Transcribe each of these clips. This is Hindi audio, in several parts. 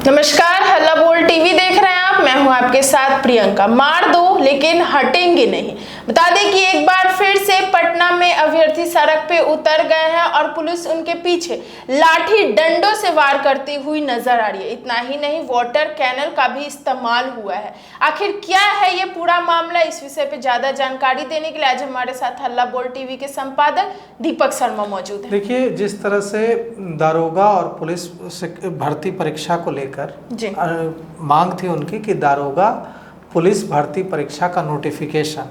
नमस्कार, हल्ला बोल टीवी देख रहे हैं आप। मैं हूं आपके साथ प्रियंका। मार दो लेकिन हटेंगे नहीं। बता दें कि एक बार फिर से पटना में अभ्यर्थी सड़क पे उतर गए हैं और पुलिस उनके पीछे लाठी डंडों से वार करती हुई नजर आ रही है। इतना ही नहीं, वाटर कैनल का भी इस्तेमाल हुआ है। आखिर क्या है ये पूरा मामला, इस विषय पे ज्यादा जानकारी देने के लिए आज हमारे साथ हल्ला बोल टीवी के संपादक दीपक शर्मा मौजूद हैं। देखिए, जिस तरह से दारोगा और पुलिस भर्ती परीक्षा को लेकर मांग थी उनकी कि दारोगा पुलिस भर्ती परीक्षा का नोटिफिकेशन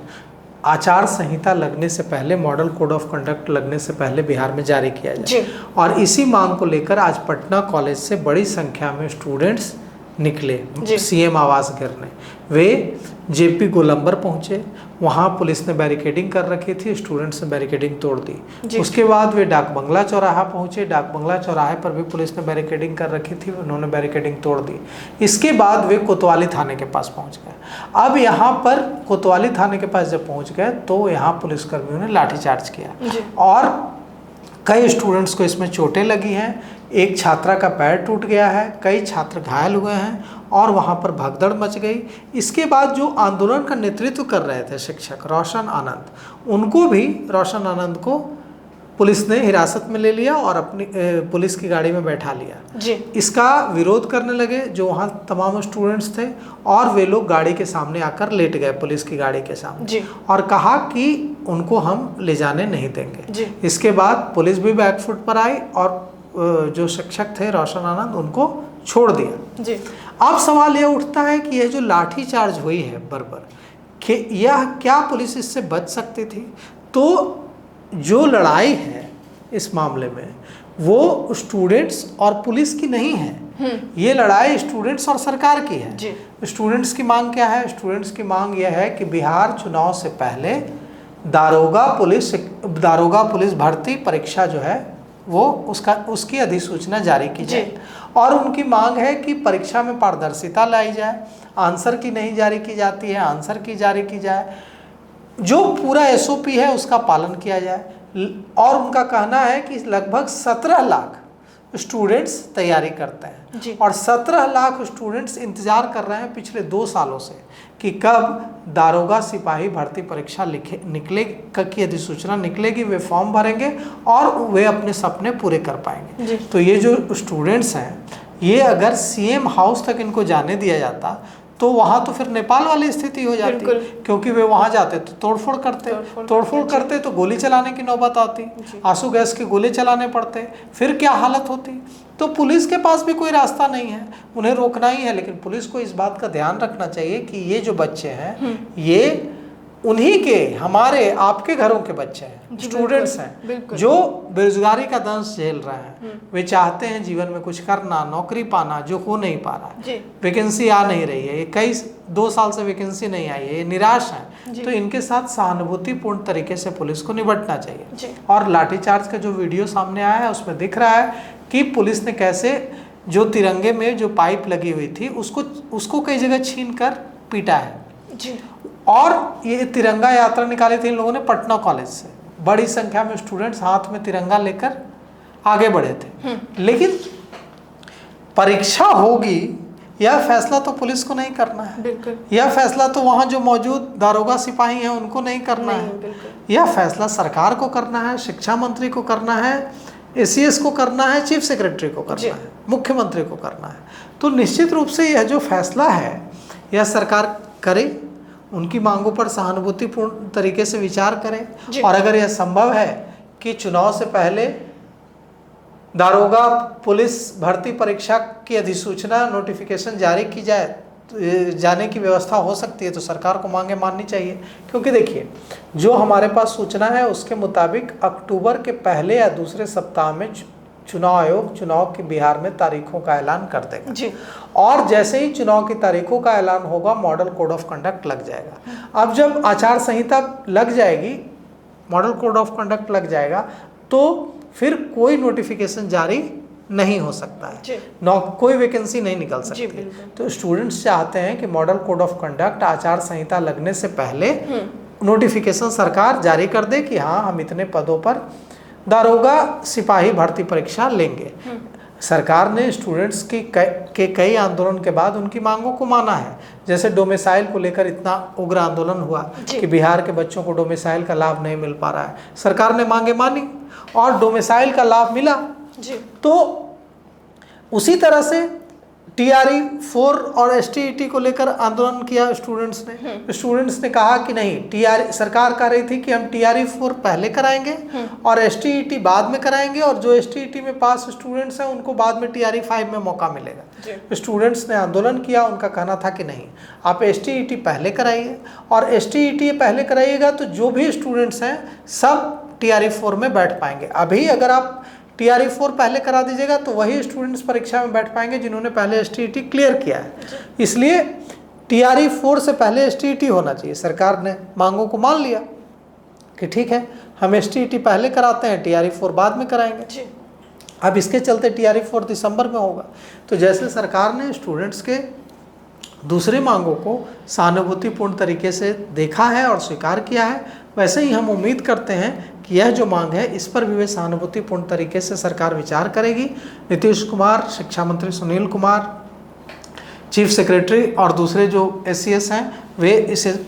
आचार संहिता लगने से पहले, मॉडल कोड ऑफ कंडक्ट लगने से पहले बिहार में जारी किया जाए। और इसी मांग को लेकर आज पटना कॉलेज से बड़ी संख्या में स्टूडेंट्स निकले सीएम आवास घेरने। वे जेपी गोलंबर पहुंचे, वहां पुलिस ने बैरिकेडिंग कर रखी थी, स्टूडेंट्स ने बैरिकेडिंग तोड़ दी। उसके बाद वे डाक बंगला चौराहा पहुंचे, डाक बंगला चौराहे पर भी पुलिस ने बैरिकेडिंग कर रखी थी, उन्होंने बैरिकेडिंग तोड़ दी। इसके बाद वे कोतवाली थाने के पास पहुंच गए। अब यहाँ पर कोतवाली थाने के पास जब पहुंच गए तो यहाँ पुलिसकर्मियों ने लाठीचार्ज किया और कई स्टूडेंट्स को इसमें चोटें लगी हैं। एक छात्रा का पैर टूट गया है, कई छात्र घायल हुए हैं और वहाँ पर भगदड़ मच गई। इसके बाद जो आंदोलन का नेतृत्व कर रहे थे शिक्षक रोशन आनंद, उनको भी रोशन आनंद को पुलिस ने हिरासत में ले लिया और अपनी पुलिस की गाड़ी में बैठा लिया। इसका विरोध करने लगे जो वहाँ तमाम स्टूडेंट्स थे और वे लोग गाड़ी के सामने आकर लेट गए, पुलिस की गाड़ी के सामने, और कहा कि उनको हम ले जाने नहीं देंगे। इसके बाद पुलिस भी बैकफुट पर आई और जो शिक्षक थे रोशन आनंद, उनको छोड़ दिया। अब सवाल यह उठता है कि यह जो लाठीचार्ज हुई है बर्बर, यह क्या पुलिस इससे बच सकती थी? तो जो लड़ाई है इस मामले में वो स्टूडेंट्स और पुलिस की नहीं है, ये लड़ाई स्टूडेंट्स और सरकार की है। स्टूडेंट्स की मांग क्या है? स्टूडेंट्स की मांग यह है कि बिहार चुनाव से पहले दारोगा पुलिस भर्ती परीक्षा जो है वो उसकी अधिसूचना जारी की जाए। और उनकी मांग है कि परीक्षा में पारदर्शिता लाई जाए, आंसर की नहीं जारी की जाती है, आंसर की जारी की जाए, जो पूरा एसओपी है उसका पालन किया जाए। और उनका कहना है कि लगभग 17 लाख स्टूडेंट्स तैयारी करते हैं और 17 लाख स्टूडेंट्स इंतजार कर रहे हैं पिछले 2 सालों से कि कब दारोगा सिपाही भर्ती परीक्षा की अधिसूचना निकलेगी, वे फॉर्म भरेंगे और वे अपने सपने पूरे कर पाएंगे। तो ये जो स्टूडेंट्स हैं, ये अगर सीएम हाउस तक इनको जाने दिया जाता तो वहाँ तो फिर नेपाल वाली स्थिति हो जाती, क्योंकि वे वहाँ जाते तो तोड़फोड़ करते तो गोली चलाने की नौबत आती, आंसू गैस के गोले चलाने पड़ते, फिर क्या हालत होती। तो पुलिस के पास भी कोई रास्ता नहीं है, उन्हें रोकना ही है। लेकिन पुलिस को इस बात का ध्यान रखना चाहिए कि ये जो बच्चे हैं ये उन्हीं के, हमारे आपके घरों के बच्चे हैं, स्टूडेंट्स हैं जो बेरोजगारी का दंश झेल रहे हैं। वे चाहते हैं जीवन में कुछ करना, नौकरी पाना, जो हो नहीं पा रहा। वैकेंसी आ नहीं रही है, ये 2 साल से वैकेंसी नहीं आई है, ये निराश है। तो इनके साथ सहानुभूतिपूर्ण तरीके से पुलिस को निपटना चाहिए। और लाठीचार्ज का जो वीडियो सामने आया है उसमें दिख रहा है कि पुलिस ने कैसे जो तिरंगे में जो पाइप लगी हुई थी उसको कई जगह छीन कर पीटा है। और ये तिरंगा यात्रा निकाली थी इन लोगों ने पटना कॉलेज से, बड़ी संख्या में स्टूडेंट्स हाथ में तिरंगा लेकर आगे बढ़े थे। लेकिन परीक्षा होगी, यह फैसला तो पुलिस को नहीं करना है, यह फैसला तो वहाँ जो मौजूद दारोगा सिपाही हैं उनको नहीं करना है, यह फैसला सरकार को करना है, शिक्षा मंत्री को करना है, एसीएस को करना है, चीफ सेक्रेटरी को करना है, मुख्यमंत्री को करना है। तो निश्चित रूप से यह जो फैसला है यह सरकार करे, उनकी मांगों पर सहानुभूतिपूर्ण तरीके से विचार करें। और अगर यह संभव है कि चुनाव से पहले दारोगा पुलिस भर्ती परीक्षा की अधिसूचना नोटिफिकेशन जारी की जाए, तो जाने की व्यवस्था हो सकती है, तो सरकार को मांगे माननी चाहिए। क्योंकि देखिए, जो हमारे पास सूचना है उसके मुताबिक अक्टूबर के पहले या दूसरे सप्ताह में चुनाव आयोग चुनाव की बिहार में तारीखों का ऐलान कर देगा। और जैसे ही चुनाव की तारीखों का ऐलान होगा, मॉडल कोड ऑफ कंडक्ट लग जाएगा। अब जब आचार संहिता लग जाएगी, मॉडल कोड ऑफ कंडक्ट लग जाएगा, तो फिर कोई नोटिफिकेशन जारी नहीं हो सकता है, कोई वैकेंसी नहीं निकल सकती। तो स्टूडेंट्स चाहते हैं कि मॉडल कोड ऑफ कंडक्ट आचार संहिता लगने से पहले नोटिफिकेशन सरकार जारी कर दे कि हाँ, हम इतने पदों पर दारोगा सिपाही भर्ती परीक्षा लेंगे। सरकार ने स्टूडेंट्स के कई आंदोलन के बाद उनकी मांगों को माना है। जैसे डोमिसाइल को लेकर इतना उग्र आंदोलन हुआ कि बिहार के बच्चों को डोमिसाइल का लाभ नहीं मिल पा रहा है, सरकार ने मांगे मानी और डोमिसाइल का लाभ मिला जी। तो उसी तरह से TRE 4 और STET को लेकर आंदोलन किया स्टूडेंट्स ने कहा कि नहीं, TRE सरकार कह रही थी कि हम TRE 4 पहले कराएंगे और STET बाद में कराएंगे और जो STET में पास स्टूडेंट्स हैं उनको बाद में TRE 5 में मौका मिलेगा। स्टूडेंट्स ने आंदोलन किया, उनका कहना था कि नहीं, आप STET पहले कराइए और STET पहले कराइएगा तो जो भी स्टूडेंट्स हैं सब TRE 4 में बैठ पाएंगे। अभी अगर आप TRE 4 पहले करा दीजिएगा तो वही स्टूडेंट्स परीक्षा में बैठ पाएंगे जिन्होंने पहले STET क्लियर किया है। इसलिए TRE 4 से पहले STET होना चाहिए। सरकार ने मांगों को मान लिया कि ठीक है, हम STET पहले कराते हैं, TRE 4 बाद में कराएंगे। अब इसके चलते TRE 4 दिसंबर में होगा। तो जैसे सरकार ने स्टूडेंट्स के दूसरे मांगों को सहानुभूतिपूर्ण तरीके से देखा है और स्वीकार किया है, वैसे ही हम उम्मीद करते हैं कि यह जो मांग है इस पर भी वे सहानुभूतिपूर्ण तरीके से सरकार विचार करेगी। नीतीश कुमार, शिक्षा मंत्री सुनील कुमार, चीफ सेक्रेटरी और दूसरे जो SCS हैं वे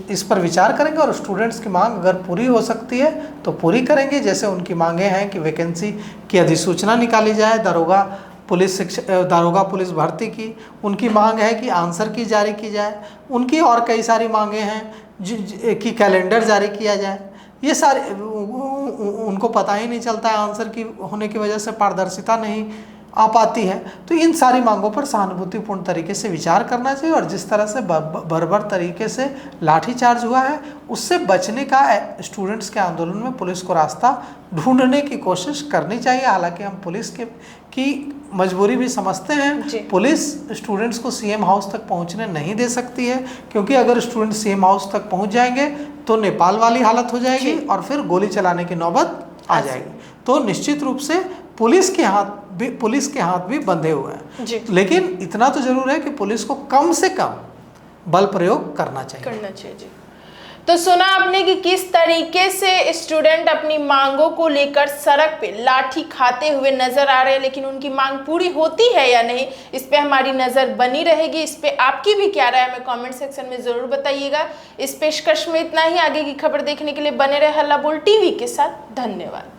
इस पर विचार करेंगे और स्टूडेंट्स की मांग अगर पूरी हो सकती है तो पूरी करेंगे। जैसे उनकी मांगे हैं कि वैकेंसी की अधिसूचना निकाली जाए, दारोगा पुलिस भर्ती की, उनकी मांग है कि आंसर की जारी की जाए, उनकी और कई सारी मांगे हैं कि कैलेंडर जारी किया जाए। ये सारे उनको पता ही नहीं चलता है, आंसर की होने की वजह से पारदर्शिता नहीं आ पाती है। तो इन सारी मांगों पर सहानुभूतिपूर्ण तरीके से विचार करना चाहिए और जिस तरह से बर्बर तरीके से लाठीचार्ज हुआ है उससे बचने का स्टूडेंट्स के आंदोलन में पुलिस को रास्ता ढूंढने की कोशिश करनी चाहिए। हालांकि हम पुलिस की मजबूरी भी समझते हैं। पुलिस स्टूडेंट्स को CM हाउस तक पहुंचने नहीं दे सकती है, क्योंकि अगर स्टूडेंट CM हाउस तक पहुंच जाएंगे तो नेपाल वाली हालत हो जाएगी और फिर गोली चलाने की नौबत आ जाएगी। तो निश्चित रूप से पुलिस के हाथ भी बंधे हुए हैं। लेकिन इतना तो जरूर है कि पुलिस को कम से कम बल प्रयोग करना चाहिए। जी। तो सुना आपने कि किस तरीके से स्टूडेंट अपनी मांगों को लेकर सड़क पे लाठी खाते हुए नजर आ रहे हैं, लेकिन उनकी मांग पूरी होती है या नहीं, इस पे हमारी नजर बनी रहेगी। इस पे आपकी भी क्या राय है हमें कमेंट सेक्शन में जरूर बताइएगा। इस पेशकश में इतना ही। आगे की खबर देखने के लिए बने रहे हल्ला बोल TV के साथ। धन्यवाद।